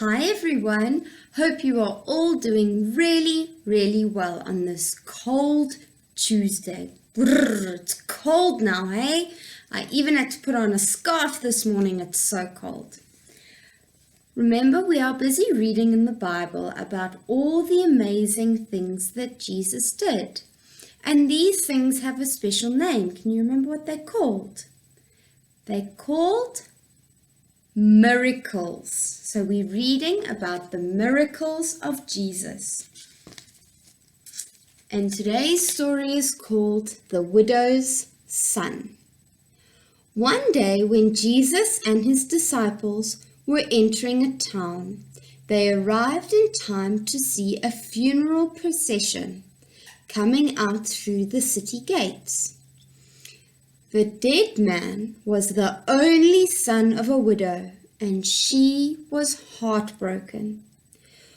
Hi everyone, hope you are all doing really well on this cold Tuesday. Brrr, it's cold now, hey? I even had to put on a scarf this morning, it's so cold. Remember, we are busy reading in the Bible about all the amazing things that Jesus did. And these things have a special name. Can you remember what they're called? They're called miracles. So we're reading about the miracles of Jesus. And today's story is called The Widow's Son. One day when Jesus and his disciples were entering a town, they arrived in time to see a funeral procession coming out through the city gates. The dead man was the only son of a widow, and she was heartbroken.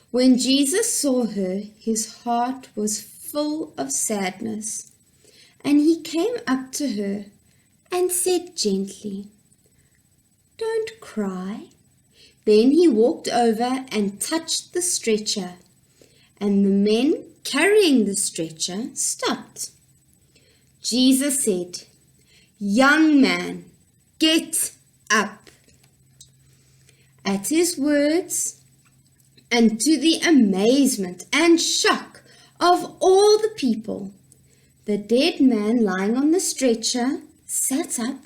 When Jesus saw her, his heart was full of sadness, and he came up to her and said gently, "Don't cry." Then he walked over and touched the stretcher, and the men carrying the stretcher stopped. Jesus said, "Young man, get up." At his words, and to the amazement and shock of all the people, the dead man lying on the stretcher sat up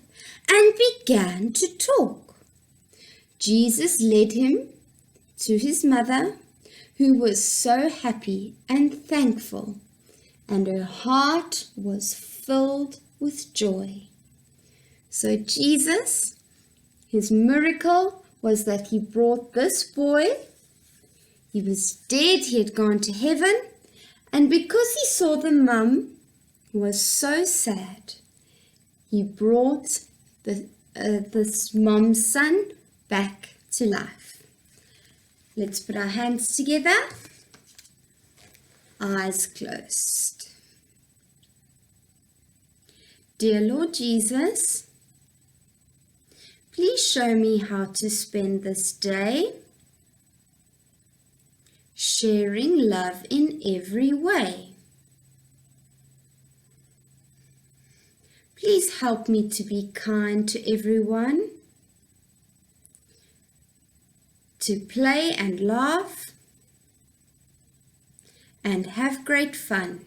and began to talk. Jesus led him to his mother, who was so happy and thankful, and her heart was filled with joy. So Jesus, his miracle was that he brought this boy. He was dead, he had gone to heaven, and because he saw the mum was so sad, he brought this mum's son back to life. Let's put our hands together, eyes closed. Dear Lord Jesus, please show me how to spend this day, sharing love in every way. Please help me to be kind to everyone, to play and laugh, and have great fun,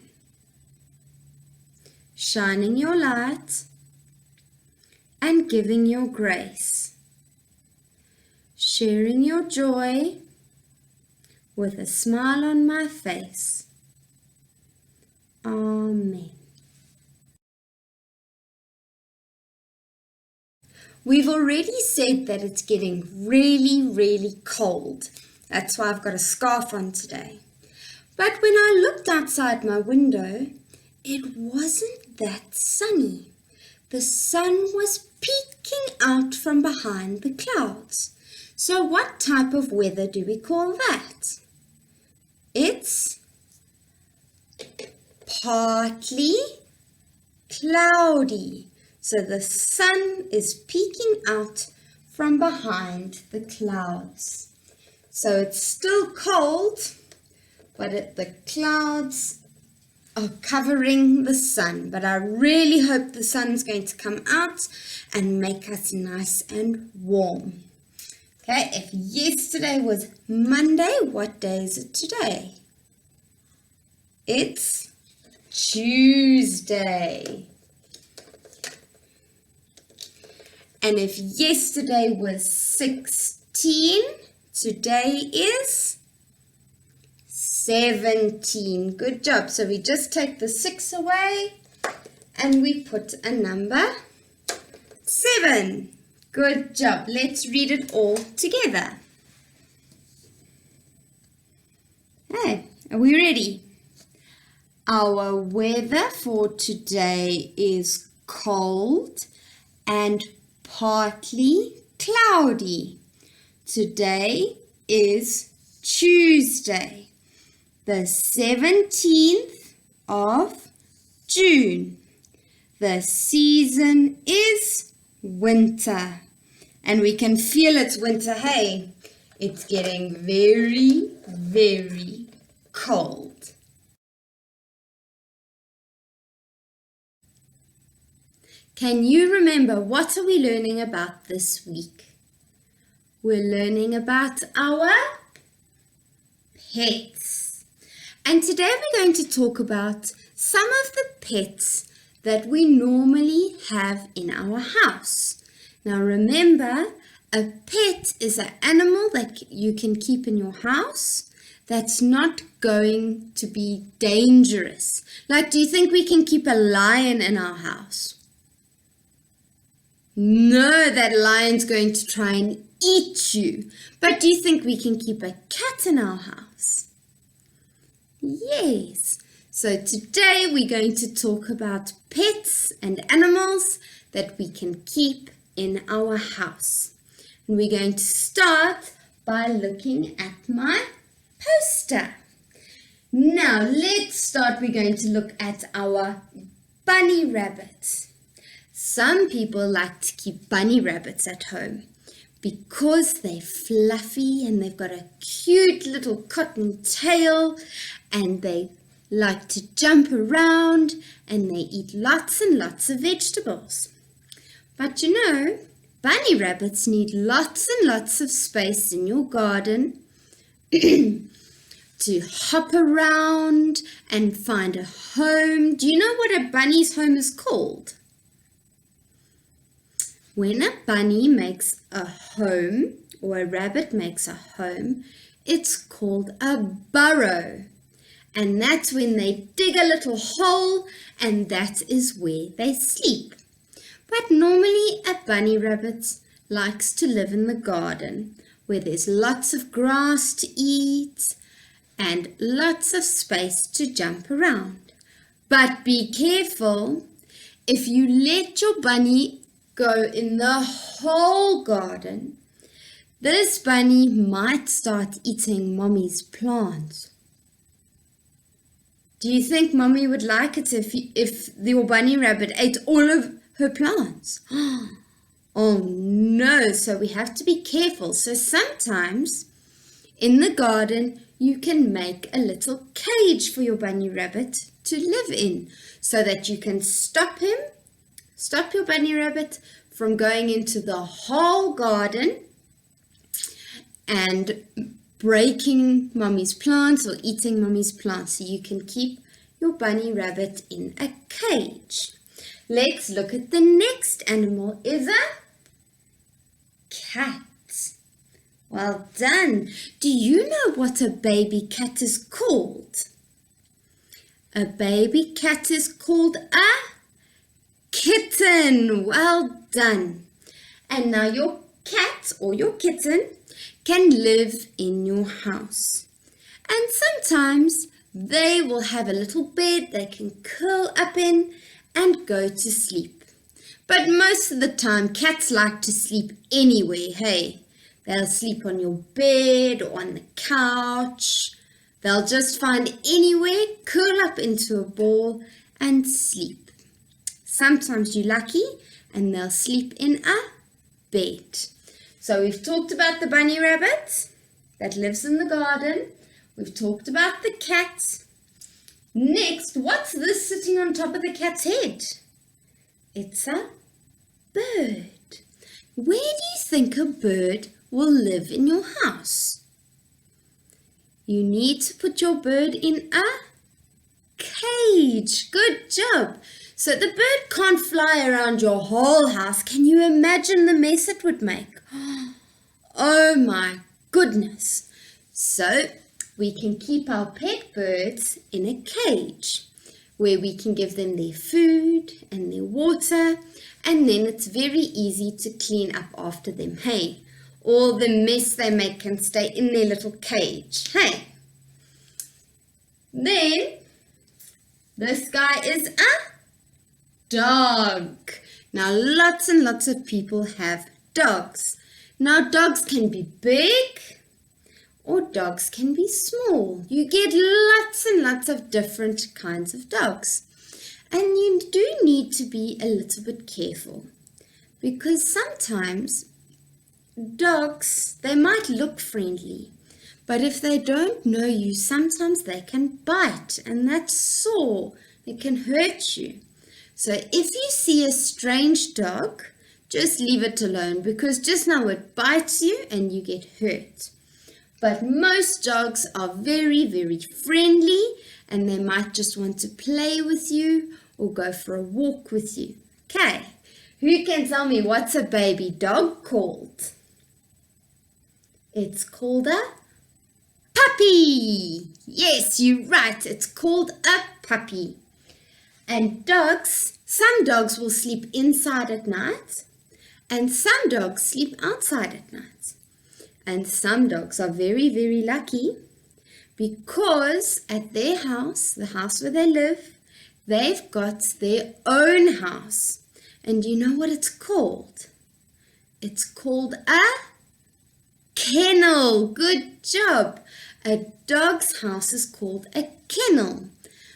shining your light and giving your grace, sharing your joy with a smile on my face. Amen. We've already said that it's getting really cold. That's why I've got a scarf on today. But when I looked outside my window, it wasn't that sunny. The sun was peeking out from behind the clouds. So what type of weather do we call that? It's partly cloudy. So the sun is peeking out from behind the clouds. So it's still cold, but the clouds are covering the sun. But I really hope the sun's going to come out and make us nice and warm. Okay, if yesterday was Monday, what day is it today? It's Tuesday. And if yesterday was 16, today is 17. Good job. So we just take the 6 away and we put a number 7. Good job. Let's read it all together. Hey, are we ready? Our weather for today is cold and partly cloudy. Today is Tuesday, the 17th of June. The season is winter, and we can feel it's winter, hey? It's getting very, very cold. Can you remember what are we learning about this week? We're learning about our pets. And today we're going to talk about some of the pets that we normally have in our house. Now remember, a pet is an animal that you can keep in your house that's not going to be dangerous. Like, do you think we can keep a lion in our house? No, that lion's going to try and eat you. But do you think we can keep a cat in our house? Yes. So today we're going to talk about pets and animals that we can keep in our house. And we're going to start by looking at my poster. Now let's start. We're going to look at our bunny rabbit. Some people like to keep bunny rabbits at home because they're fluffy and they've got a cute little cotton tail and they like to jump around and they eat lots and lots of vegetables. But you know, bunny rabbits need lots and lots of space in your garden to hop around and find a home. Do you know what a bunny's home is called? When a bunny makes a home or a rabbit makes a home, it's called a burrow. And that's when they dig a little hole and that is where they sleep. But normally a bunny rabbit likes to live in the garden where there's lots of grass to eat and lots of space to jump around. But be careful, if you let your bunny go in the whole garden, this bunny might start eating mommy's plants. Do you think mommy would like it if your bunny rabbit ate all of her plants? Oh no, so we have to be careful. So sometimes in the garden you can make a little cage for your bunny rabbit to live in so that you can stop your bunny rabbit from going into the whole garden and breaking mommy's plants or eating mommy's plants. So you can keep your bunny rabbit in a cage. Let's look at the next animal is a cat. Well done. Do you know what a baby cat is called? A baby cat is called a kitten. Well done. And now your cat or your kitten can live in your house. And sometimes they will have a little bed they can curl up in and go to sleep. But most of the time cats like to sleep anywhere, hey? They'll sleep on your bed or on the couch. They'll just find anywhere, curl up into a ball and sleep. Sometimes you're lucky and they'll sleep in a bed. So we've talked about the bunny rabbit that lives in the garden. We've talked about the cat. Next, what's this sitting on top of the cat's head? It's a bird. Where do you think a bird will live in your house? You need to put your bird in a cage. Good job. So the bird can't fly around your whole house. Can you imagine the mess it would make? Oh my goodness. So we can keep our pet birds in a cage where we can give them their food and their water, and then it's very easy to clean up after them. Hey, all the mess they make can stay in their little cage. Hey. Then this guy is a dog. Now lots and lots of people have dogs. Now dogs can be big or dogs can be small. You get lots and lots of different kinds of dogs. And you do need to be a little bit careful because sometimes dogs, they might look friendly, but if they don't know you, sometimes they can bite, and that's sore. It can hurt you. So if you see a strange dog, just leave it alone, because just now it bites you and you get hurt. But most dogs are very, very friendly, and they might just want to play with you or go for a walk with you. Okay, who can tell me what's a baby dog called? It's called a puppy. Yes, you're right. It's called a puppy. And dogs, some dogs will sleep inside at night, and some dogs sleep outside at night. And some dogs are very, very lucky because at their house, the house where they live, they've got their own house. And you know what it's called? It's called a kennel. Good job. A dog's house is called a kennel.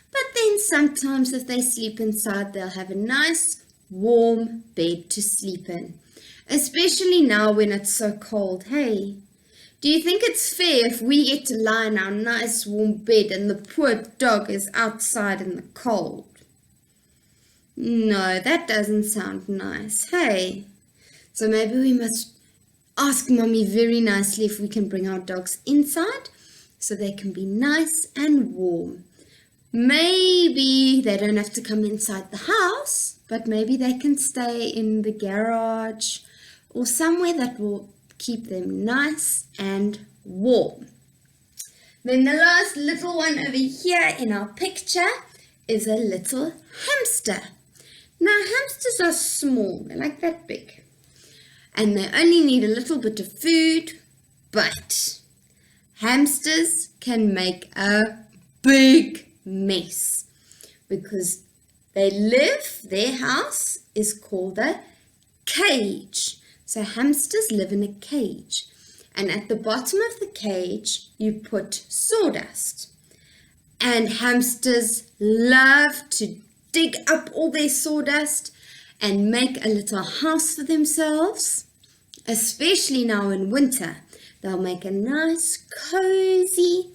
But then sometimes if they sleep inside, they'll have a nice warm bed to sleep in. Especially now when it's so cold. Hey, do you think it's fair if we get to lie in our nice warm bed and the poor dog is outside in the cold? No, that doesn't sound nice. Hey, so maybe we must ask Mommy very nicely if we can bring our dogs inside so they can be nice and warm. Maybe they don't have to come inside the house, but maybe they can stay in the garage or somewhere that will keep them nice and warm. Then the last little one over here in our picture is a little hamster. Now hamsters are small, they're like that big, and they only need a little bit of food, but hamsters can make a big mess because their house is called a cage. So hamsters live in a cage, and at the bottom of the cage you put sawdust, and hamsters love to dig up all their sawdust and make a little house for themselves. Especially now in winter, they'll make a nice cozy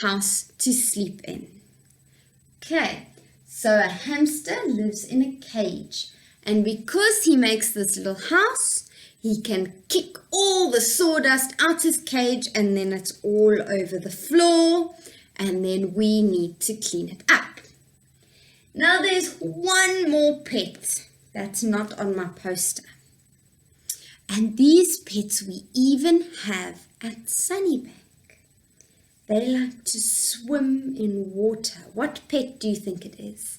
house to sleep in. Okay, so a hamster lives in a cage, and because he makes this little house, he can kick all the sawdust out his cage, and then it's all over the floor, and then we need to clean it up. Now there's one more pet that's not on my poster. And these pets we even have at Sunnybank. They like to swim in water. What pet do you think it is?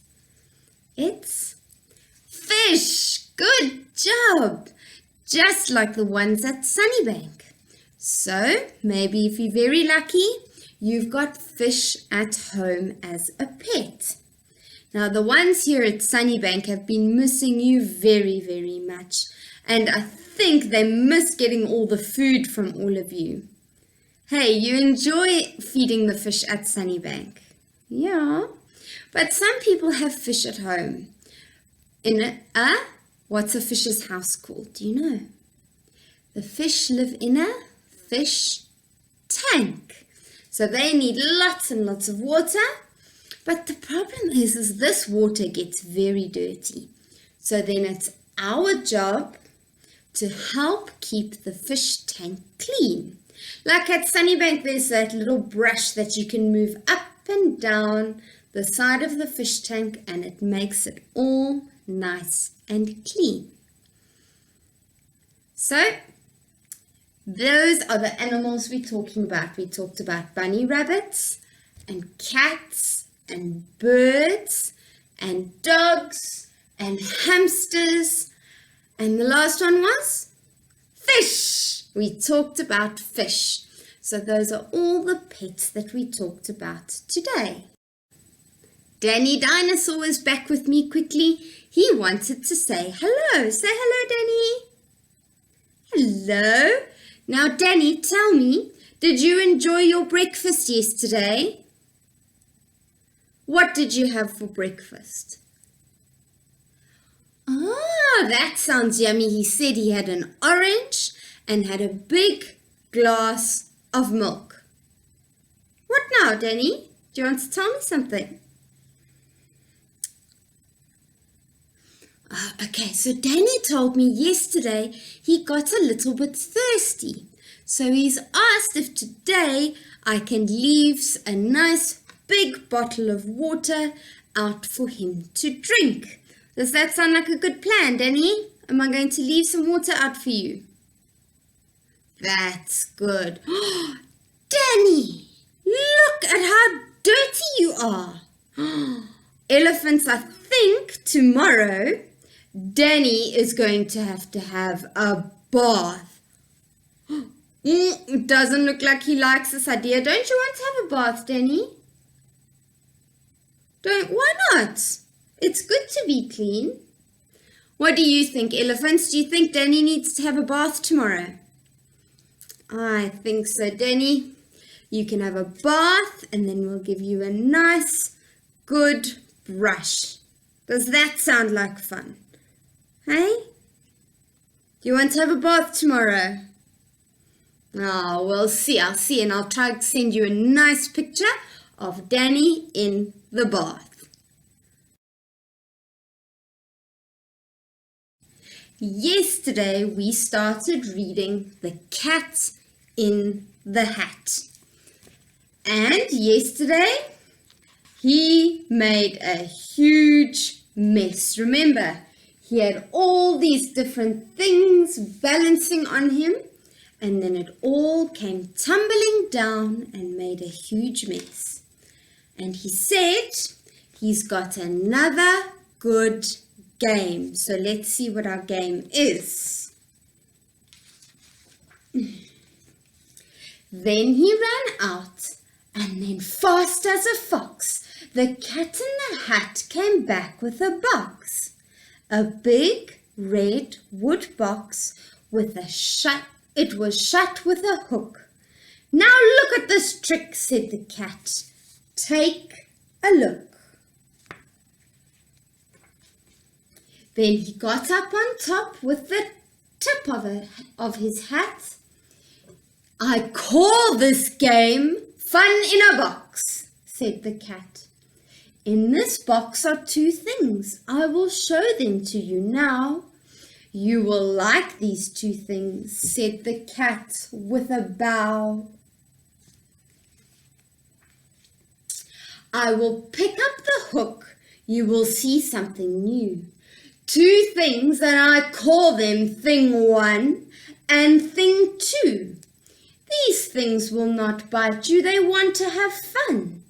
It's fish. Good job. Just like the ones at Sunnybank. So maybe if you're very lucky, you've got fish at home as a pet. Now the ones here at Sunnybank have been missing you very, very much. And I think they miss getting all the food from all of you. Hey, you enjoy feeding the fish at Sunnybank. Yeah, but some people have fish at home. What's a fish's house called? Do you know? The fish live in a fish tank. So they need lots and lots of water. But the problem is this water gets very dirty. So then it's our job to help keep the fish tank clean. Like at Sunnybank, there's that little brush that you can move up and down the side of the fish tank, and it makes it all nice and clean. So those are the animals we're talking about. We talked about bunny rabbits and cats and birds and dogs and hamsters, and the last one was fish. We talked about fish. So those are all the pets that we talked about today. Danny Dinosaur is back with me quickly. He wanted to say hello. Say hello, Danny. Hello. Now, Danny, tell me, did you enjoy your breakfast yesterday? What did you have for breakfast? Ah, that sounds yummy. He said he had an orange and had a big glass of milk. What now, Danny? Do you want to tell me something? Okay, so Danny told me yesterday he got a little bit thirsty. So he's asked if today I can leave a nice big bottle of water out for him to drink. Does that sound like a good plan, Danny? Am I going to leave some water out for you? That's good. Danny, look at how dirty you are. Elephants, I think tomorrow Danny is going to have a bath. It doesn't look like he likes this idea. Don't you want to have a bath, Danny? Why not? It's good to be clean. What do you think, elephants? Do you think Danny needs to have a bath tomorrow? I think so, Danny. You can have a bath and then we'll give you a nice, good brush. Does that sound like fun? Hey? Do you want to have a bath tomorrow? Oh, we'll see. I'll see, and I'll try to send you a nice picture of Danny in the bath. Yesterday we started reading The Cat in the Hat. And yesterday he made a huge mess. Remember, he had all these different things balancing on him, and then it all came tumbling down and made a huge mess. And he said he's got another good game. So let's see what our game is. Then he ran out, and then fast as a fox, the Cat in the Hat came back with a box. A big red wood box with it was shut with a hook. Now look at this trick, said the cat. Take a look. Then he got up on top with the tip of his hat. I call this game Fun in a Box, said the cat. In this box are two things. I will show them to you now. You will like these two things, said the cat with a bow. I will pick up the hook. You will see something new. Two things, and I call them Thing 1 and Thing 2. These things will not bite you. They want to have fun.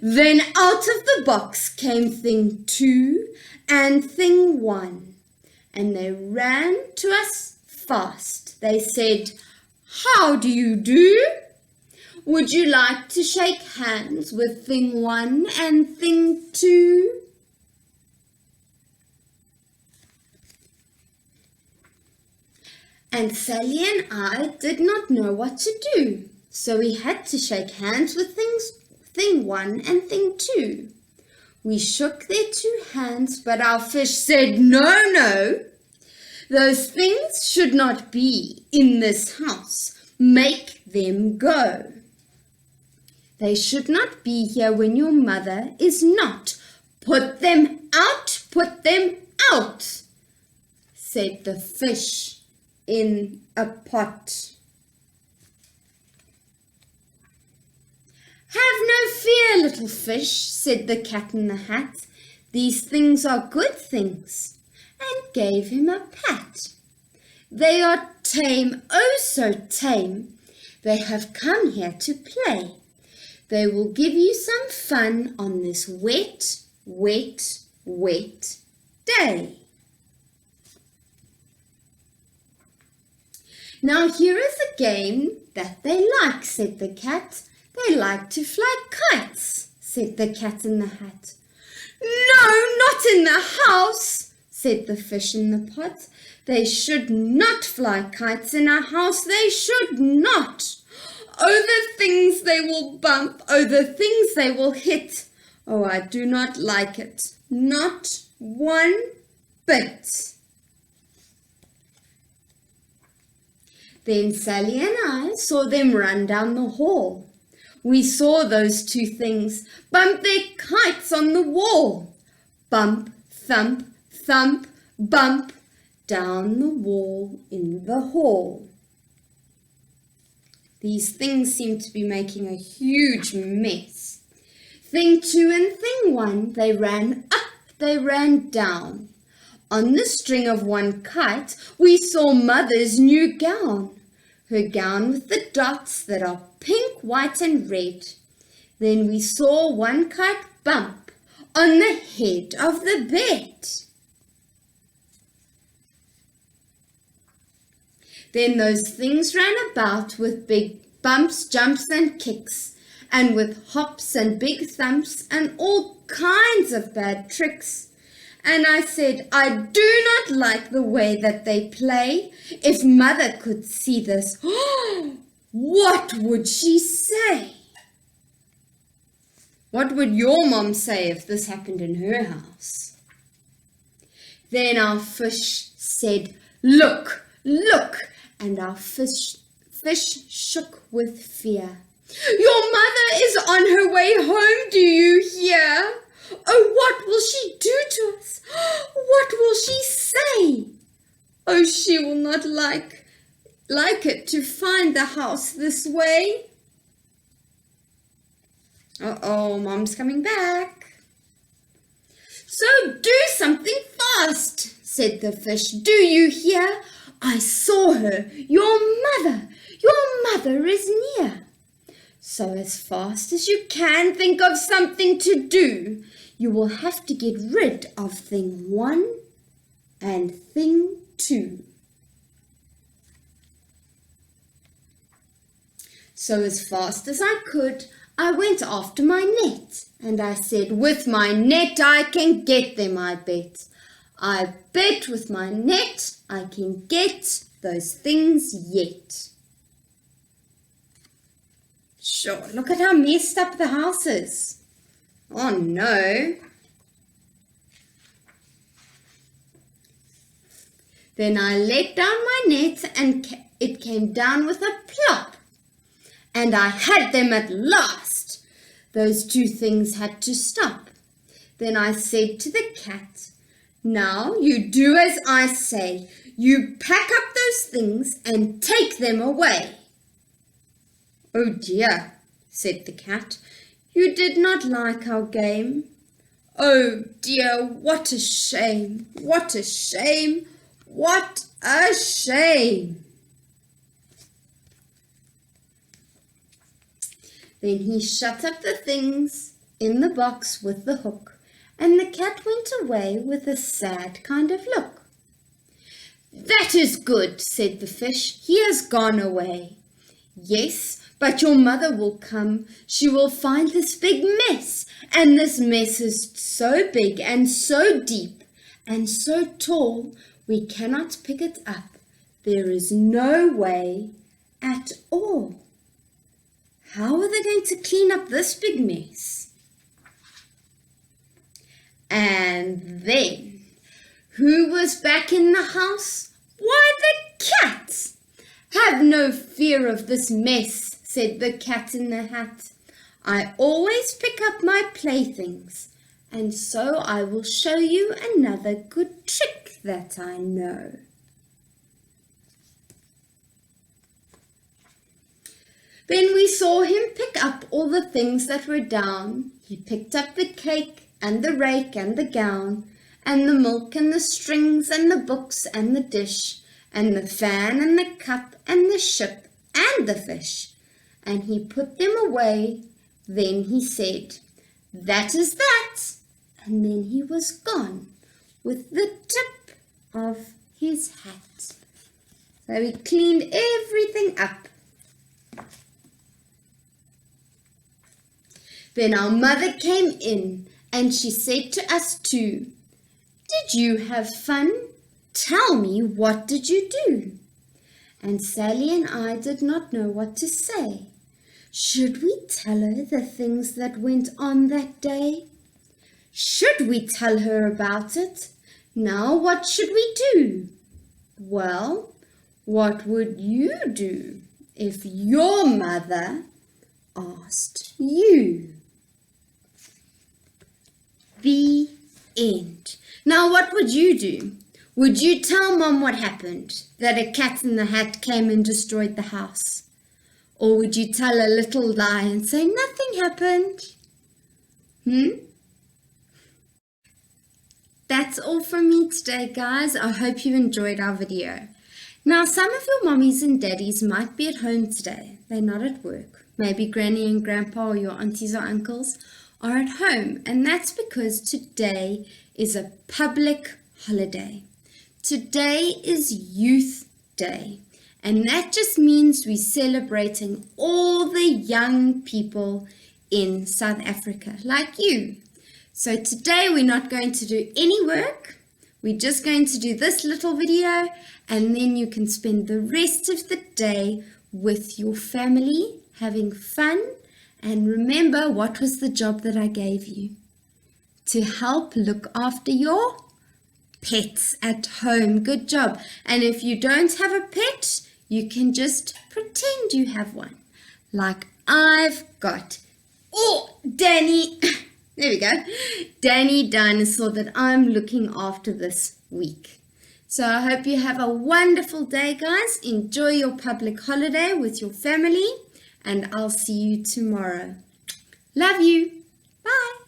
Then out of the box came Thing 2 and Thing 1, and they ran to us fast. They said, "How do you do? Would you like to shake hands with Thing 1 and Thing 2? And Sally and I did not know what to do, so we had to shake hands with Thing 1 and Thing 2. We shook their two hands, but our fish said, no, those things should not be in this house. Make them go. They should not be here when your mother is not. Put them out, said the fish in a pot. Have no fear, little fish, said the Cat in the Hat. These things are good things, and gave him a pat. They are tame, oh so tame. They have come here to play. They will give you some fun on this wet, wet, wet day. Now here is a game that they like, said the cat. They like to fly kites, said the Cat in the Hat. No, not in the house, said the fish in the pot. They should not fly kites in our house, they should not. Oh, the things they will bump, oh, the things they will hit. Oh, I do not like it, not one bit. Then Sally and I saw them run down the hall. We saw those two things bump their kites on the wall. Bump, thump, thump, bump, down the wall in the hall. These things seem to be making a huge mess. Thing 2 and thing 1, they ran up, they ran down. On the string of one kite, we saw Mother's new gown. Her gown with the dots that are pink, white and red. Then we saw one kite bump on the head of the bed. Then those things ran about with big bumps, jumps and kicks, and with hops and big thumps and all kinds of bad tricks. And I said, I do not like the way that they play. If Mother could see this, what would she say? What would your mom say if this happened in her house? Then our fish said, look, look, and our fish shook with fear. Your mother is on her way home, do you hear? Oh, what will she do to us? What will she say? Oh, she will not like it to find the house this way. Uh-oh, Mom's coming back. So do something fast, said the fish. Do you hear? I saw her. Your mother is near. So as fast as you can, think of something to do. You will have to get rid of thing 1 and thing 2. So as fast as I could, I went after my net, and I said, with my net I can get them, I bet. I bet with my net I can get those things yet. Sure, look at how messed up the house is. Oh no. Then I let down my net and it came down with a plop. And I had them at last. Those two things had to stop. Then I said to the cat, now you do as I say. You pack up those things and take them away. Oh dear, said the cat, you did not like our game. Oh dear, what a shame, what a shame, what a shame. Then he shut up the things in the box with the hook, and the cat went away with a sad kind of look. That is good, said the fish, he has gone away. Yes, but your mother will come. She will find this big mess, and this mess is so big and so deep and so tall we cannot pick it up. There is no way at all. How are they going to clean up this big mess? And then, who was back in the house? Why, the cat! Have no fear of this mess, said the cat in the hat. I always pick up my playthings, and so I will show you another good trick that I know. Then we saw him pick up all the things that were down. He picked up the cake and the rake and the gown, and the milk and the strings and the books and the dish, and the fan and the cup and the ship and the fish. And he put them away. Then he said, that is that. And then he was gone with the tip of his hat. So he cleaned everything up. Then our mother came in and she said to us too, did you have fun? Tell me, what did you do? And Sally and I did not know what to say. Should we tell her the things that went on that day? Should we tell her about it? Now what should we do? Well, What would you do if your mother asked you? The end. Now, what would you do? Would you tell Mom what happened? That a cat in the hat came and destroyed the house? Or would you tell a little lie and say nothing happened? That's all from me today, guys. I hope you enjoyed our video. Now, some of your mommies and daddies might be at home today. They're not at work. Maybe Granny and Grandpa or your aunties or uncles are at home. And that's because today is a public holiday. Today is Youth Day. And that just means we're celebrating all the young people in South Africa, like you. So today we're not going to do any work. We're just going to do this little video, and then you can spend the rest of the day with your family, having fun. And remember, what was the job that I gave you? To help look after your pets at home. Good job. And if you don't have a pet, you can just pretend you have one. Like I've got, Danny, there we go, Danny Dinosaur that I'm looking after this week. So I hope you have a wonderful day, guys. Enjoy your public holiday with your family, and I'll see you tomorrow. Love you. Bye.